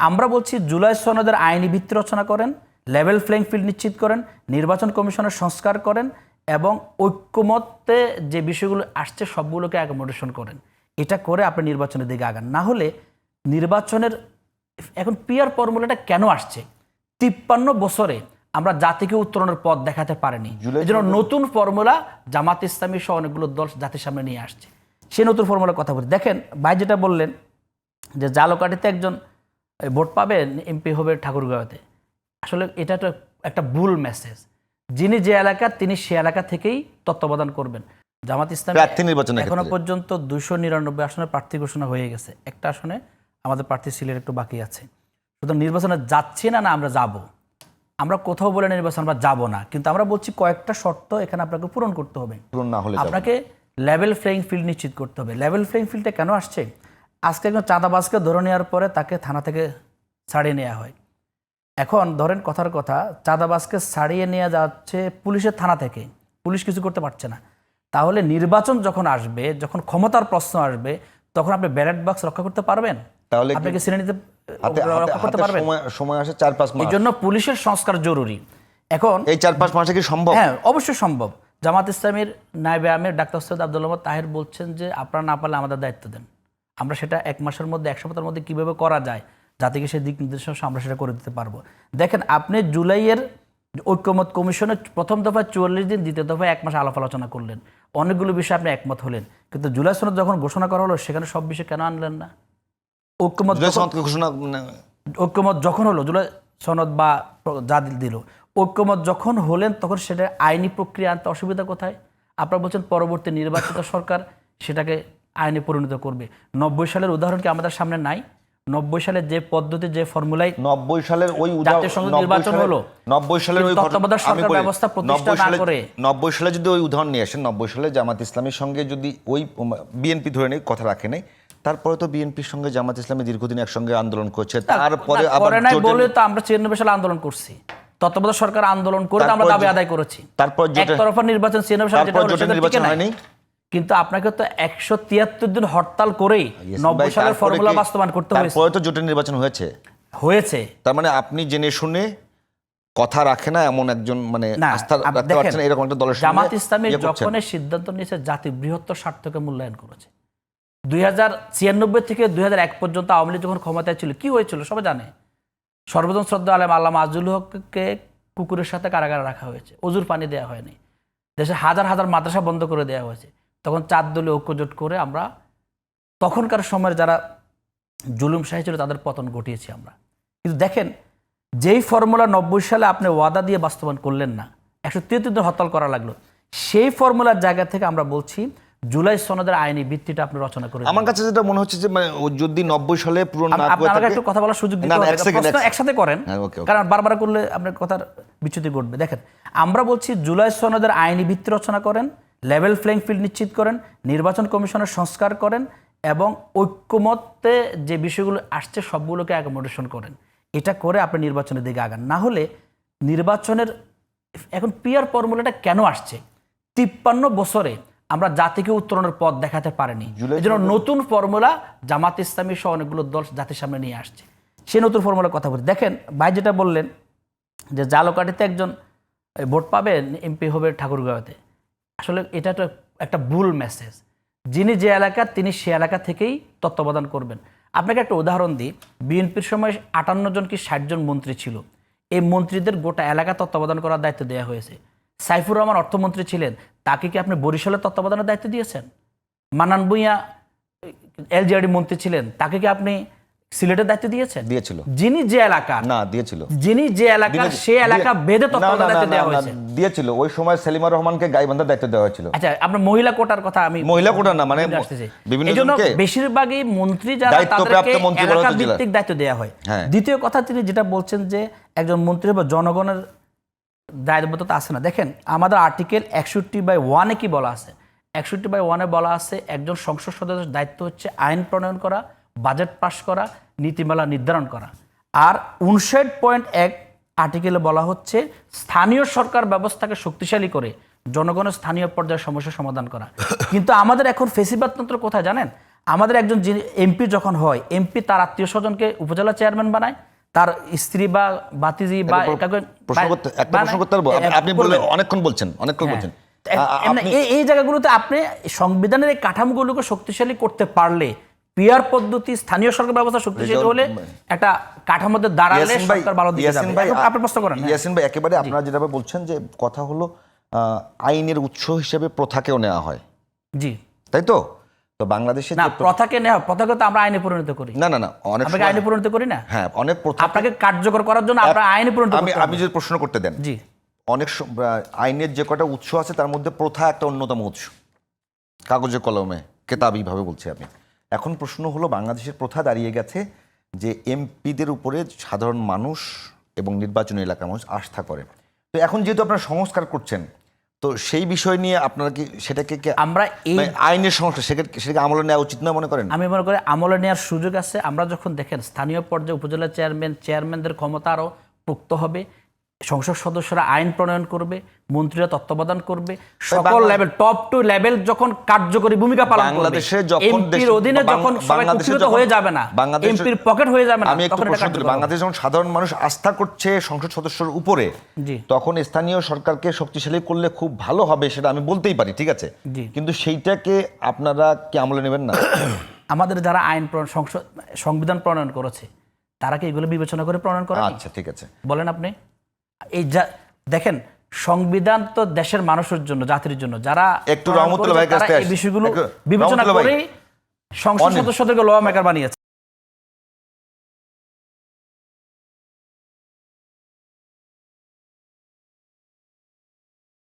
আমরা বলছি জুলাই সনদের আইনি ভিত্তি রচনা করেন, লেভেল প্লেইং ফিল্ড নিশ্চিত করেন, নির্বাচন কমিশনের সংস্কার করেন এবং ঐক্যমত্যে যে বিষয়গুলো আসছে সবগুলোকে অ্যাকোমোডেশন করেন। এটা করে আপনি নির্বাচনের দিকে আগান। না হলে নির্বাচনের এখন পিয়ার ফর্মুলাটা কেন আসছে? 53 বছরে আমরা জাতিকে উত্তরণের পথ দেখাতে পারিনি। এই জন্য নতুন ফর্মুলা জামাত ইসলামী সহ অনেকগুলো দল জাতির সামনে নিয়ে আসছে। সেই নতুন ফর্মুলার কথা বলি। দেখেন ভাই যেটা বললেন যে জালকাঠিতে একজন ভোট পাবে, এমপি হবে ঠাকুরগাঁওতে, আসলে এটা তো একটা ভুল মেসেজ। যিনি যে এলাকার তিনি সে এলাকা থেকেই তত্ত্বাবধান করবেন। জামাত ইসলাম এখনো পর্যন্ত 299 আসনের প্রার্থী ঘোষণা হয়ে গেছে। একটা আসনে আমাদের প্রার্থী সিলেট একটু বাকি আছে। সুতরাং নির্বাচনে যাচ্ছি না, না আমরা যাব, আমরা কোথাও বলে নির্বাচন আমরা যাব না, কিন্তু আমরা বলছি কয়েকটা শর্ত এখানে আপনাকে পূরণ করতে হবে। আপনাকে লেভেল প্লেইং ফিল্ড নিশ্চিত করতে হবে। লেভেল প্লেইং ফিল্ডটা কেন আসছে? আজকে একজন চাঁদাবাজকে ধরে নেওয়ার পরে তাকে থানা থেকে ছাড়িয়ে নেওয়া হয়। এখন ধরেন কথার কথা, চাঁদাবাজকে ছাড়িয়ে নেওয়া যাচ্ছে পুলিশের থানা থেকে, পুলিশ কিছু করতে পারছে না। তাহলে নির্বাচন যখন আসবে, যখন ক্ষমতার প্রশ্ন আসবে, তখন আপনি ব্যালট বাক্স রক্ষা করতে পারবেন? তাহলে আপনাকে শ্রেণীতে রক্ষা করতে পারবেন? সময় আসে 4-5 মাস। এই জন্য পুলিশের সংস্কার জরুরি। এখন এই 4-5 মাসে কি সম্ভব? হ্যাঁ, অবশ্যই সম্ভব। জামাত ইসলামীর নায়েবে আমির ডাক্তার সৈয়দ আব্দুল আহমদ তাহের বলছেন যে আপনারা না পারলে আমাদের দায়িত্ব দেন, আমরা সেটা 1 মাসের মধ্যে 1 সপ্তাহের মধ্যে কীভাবে করা যায় জাতিকে সেই দিক নির্দেশনা আমরা সেটা করে দিতে পারবো। দেখেন আপনি জুলাইয়ের ঐক্যমত কমিশনে প্রথম দফায় 44 দিন, দ্বিতীয় দফায় 1 মাস আলাপ আলোচনা করলেন, অনেকগুলো বিষয়ে আপনি একমত হলেন, কিন্তু জুলাই সনদ যখন ঘোষণা করা হলো সেখানে সব বিষয় কেন আনলেন না? ঐক্যমত যখন হলো, জুলাই সনদ বা যা দিল, ঐক্যমত যখন হলেন তখন সেটা আইনি প্রক্রিয়া আনতে অসুবিধা কোথায়? আপনারা বলছেন পরবর্তী নির্বাচিত সরকার সেটাকে আইনে পরিণত করবে। 90 সালের উদাহরণ কি আমাদের সামনে নাই? 90 সালে যে পদ্ধতি, যে ফর্মুলায় 90 সালের ওই জাতীয় সংসদ নির্বাচন হলো, 90 সালের ওই তত্ত্বাবধায়ক সরকার ব্যবস্থা প্রতিষ্ঠা না করে 90 সালে যদি ওই উদাহরণ নিয়ে আসেন, 90 সালে জামাত ইসলামীর সঙ্গে যদি ওই বিএনপি ধরে নেই, কথা রাখে নাই, তারপরে তো বিএনপির সঙ্গে জামাত ইসলামী দীর্ঘদিন একসঙ্গে আন্দোলন করছে। তারপরে আবার বলে তো আমরা 96 সালে আন্দোলন করছি, তত্ত্বাবধায়ক সরকার আন্দোলন করে আমরা দাবি আদায় করেছি। তারপর একতরফা নির্বাচন 96 সালে যেটা হলো নির্বাচন হয়নি, কিন্তু আপনাকে তো 173 দিন হরতাল করেই 90 সালের ফর্মুলা বাস্তবায়ন করতে হয়েছে। তারপরে তো জোটের নির্বাচন হয়েছে। তার মানে আপনি জেনে শুনে কথা রাখে না এমন একজন, মানে আস্থা রাখতে পারছেন না এরকম একটা দলের সঙ্গে। জামাত ইসলামী যখন সিদ্ধান্ত নিয়েছে জাতির বৃহত্তর স্বার্থকে মূল্যায়ন করেছে। 2096 থেকে 2001 পর্যন্ত আওয়ামী লীগ যখন ক্ষমতায় ছিল কি হয়েছিল সবাই জানে। সর্বজন শ্রদ্ধা আলেম আল্লামা আজিজুল হককে কুকুরের সাথে কারাগারে রাখা হয়েছে, অজুর পানি দেওয়া হয়নি, দেশে হাজার হাজার মাদ্রাসা বন্ধ করে দেওয়া হয়েছে। তখন 4 দলীয় ঐক্যজোট করে আমরা তখনকার সময়ের যারা জুলুম শাহী ছিল তাদের পতন ঘটিয়েছি আমরা। কিন্তু দেখেন যেই ফর্মুলা 90 সালে আপনি ওয়াদা দিয়ে বাস্তবায়ন করলেন না, 173 দিন হরতাল করা লাগলো, সেই ফর্মুলার জায়গা থেকে আমরা বলছি জুলাই সনদের আইনি ভিত্তিটা আপনি রচনা করেন। আমার কাছে যেটা মনে হচ্ছে যে যদি 90 সালে পূরণ না করে আপনাকে একটু কথা বলার সুযোগ দিতে হবে, প্রশ্ন একসাথে করেন, কারণ বারবার করলে আপনার কথার বিচ্যুতি ঘটবে। দেখেন আমরা বলছি জুলাই সনদের আইনি ভিত্তি রচনা করেন, লেভেল প্লেইং ফিল্ড নিশ্চিত করেন, নির্বাচন কমিশনের সংস্কার করেন এবং ঐক্যমত্যে যে বিষয়গুলো আসছে সবগুলোকে অ্যাকোমোডেশন করেন। এটা করে আপনি নির্বাচনের দিকে আগান। না হলে নির্বাচনের এখন পিয়ার ফর্মুলাটা কেন আসছে? 53 বছরে আমরা জাতিকে উত্তরণের পথ দেখাতে পারিনি। এই জন্য নতুন ফর্মুলা জামাত ইসলামী সহ অনেকগুলো দল জাতির সামনে নিয়ে আসছে। সেই নতুন ফর্মুলার কথা বলি। দেখেন ভাই যেটা বললেন যে জালকাঠিতে একজন ভোট পাবে, এমপি হবে ঠাকুরগাঁওতে, আসলে এটা তো একটা ভুল মেসেজ। যিনি যে এলাকার তিনি সে এলাকা থেকেই তত্ত্বাবধান করবেন। আপনাকে একটা উদাহরণ দিই, বিএনপির সময় 58 জন কি 60 জন মন্ত্রী ছিল। এই মন্ত্রীদের গোটা এলাকা তত্ত্বাবধান করার দায়িত্ব দেওয়া হয়েছে। সাইফুর রহমান অর্থমন্ত্রী ছিলেন, তাকে কি আপনি বরিশালের তত্ত্বাবধানের দায়িত্ব দিয়েছেন? মান্নান ভূঁইয়া এলজিআরডি মন্ত্রী ছিলেন, তাকে কি আপনি সিলেটের দায়িত্ব দিয়েছেন? দিয়েছিল। যিনি যে এলাকা যিনি যে এলাকা সে এলাকা বেঁধে তত্ত্বাবধানের দায়িত্ব দেওয়া হয়েছে। দিয়েছিল ওই সময় সেলিমা রহমানকে গাইবান্ধার দায়িত্ব দেওয়া হয়েছিল। আচ্ছা, আপনার মহিলা কোটার কথা আমি মহিলা কোটা না, মানে এই জন্য বেশিরভাগই মন্ত্রী যারা তাদেরকে এলাকা ভিত্তিক দায়িত্ব দেওয়া হয়। দ্বিতীয় কথা তিনি যেটা বলছেন যে একজন মন্ত্রী বা জনগণের দায়বদ্ধতা আছে না। দেখেন আমাদের আর্টিকেল 61/1 কি বলা আছে? 61/1 বলা আছে একজন সংসদ সদস্যের দায়িত্ব হচ্ছে আইন প্রণয়ন করা, বাজেট পাস করা, নীতিমালা নির্ধারণ করা। আর 59.1 আর্টিকেলে বলা হচ্ছে স্থানীয় সরকার ব্যবস্থাকে শক্তিশালী করে জনগণের স্থানীয় পর্যায়ে সমস্যা সমাধান করা। কিন্তু আমাদের এখন ফেসিবাদতন্ত্র কোথায় জানেন? আমাদের একজন এমপি যখন হয়, এমপি তার আত্মীয় স্বজনকে উপজেলা চেয়ারম্যান বানায়, তার স্ত্রী বা বাতিজি বা একটা প্রশ্ন করতে পারবো? আপনি বললে অনেকক্ষণ বলছেন। এই জায়গাগুলোতে আপনি সংবিধানের এই কাঠামোগুলোকে শক্তিশালী করতে পারলে, পিয়ার পদ্ধতি, স্থানীয় সরকার ব্যবস্থা শক্তিশালী হলে একটা কাঠামোতে দাঁড়ালে সরকার ভালো দিকে যাবে। আপনি প্রশ্ন করেন। ইয়াসিন ভাই, একেবারে আপনারা যেটা বলছেন যে কথা হলো আইনের উৎস হিসেবে প্রথাকেও নেওয়া হয়, জি তাই তো? তো বাংলাদেশে না, প্রথাকে নেওয়া, প্রথাকে তো আমরা আইনে পরিণত করি। না, অনেক আপনাকে আইনে পরিণত করি না। হ্যাঁ, অনেক প্রথা আপনাকে কার্যকর করার জন্য আমরা আইনে পরিণত করি। আমি যদি প্রশ্ন করতে দেন, জি, অনেক আইনের যে কটা উৎস আছে তার মধ্যে প্রথা একটা অন্যতম উৎস, কাগজে কলমে কেতাবি ভাবে বলছি আমি। এখন প্রশ্ন হলো, বাংলাদেশের প্রথা দাঁড়িয়ে গেছে যে এমপিদের উপরে সাধারণ মানুষ এবং নির্বাচনী এলাকার মানুষ আস্থা করে। তো এখন যেহেতু আপনারা সংস্কার করছেন, তো সেই বিষয় নিয়ে আপনারা কি সেটাকে আমরা এই আইনের সংস্কার সেটাকে আমলে নেওয়া উচিত না মনে করেন? আমি মনে করি আমলে নেওয়ার সুযোগ আছে। আমরা যখন দেখেন স্থানীয় পর্যায়ে উপজেলা চেয়ারম্যানদের ক্ষমতা আরও পোক্ত হবে, সংসদ সদস্যরা আইন প্রণয়ন করবে, মন্ত্রীরা তত্ত্বাবধান করবে, সকল লেভেল, টপ টু লেভেল যখন কার্যকরী ভূমিকা পালন করবে, বাংলাদেশে যখন এমপির অধীনে যখন সবাই কুক্ষিগত হয়ে যাবে না, এমপির পকেট হয়ে যাবে না, আমি একটু প্রশ্ন করি, বাংলাদেশে যখন সাধারণ মানুষ আস্থা করছে সংসদ সদস্যের উপরে, তখন স্থানীয় সরকারকে শক্তিশালী করলে খুব ভালো হবে, সেটা আমি বলতেই পারি, ঠিক আছে, কিন্তু সেইটাকে আপনারা কি আমলে নেবেন না? আমাদের যারা আইন সংবিধান প্রণয়ন করেছে তারা কি এগুলো বিবেচনা করে প্রণয়ন করে? আচ্ছা, ঠিক আছে, বলেন আপনি। এই দেখেন, সংবিধান তো দেশের মানুষের জন্য, জাতির জন্য, যারা একটু রহমতুল্লাহ ভাইয়ের কাছে এই বিষয়গুলো বিবেচনা করে সংসদ সদস্যদেরকে ল মেকার বানিয়েছে।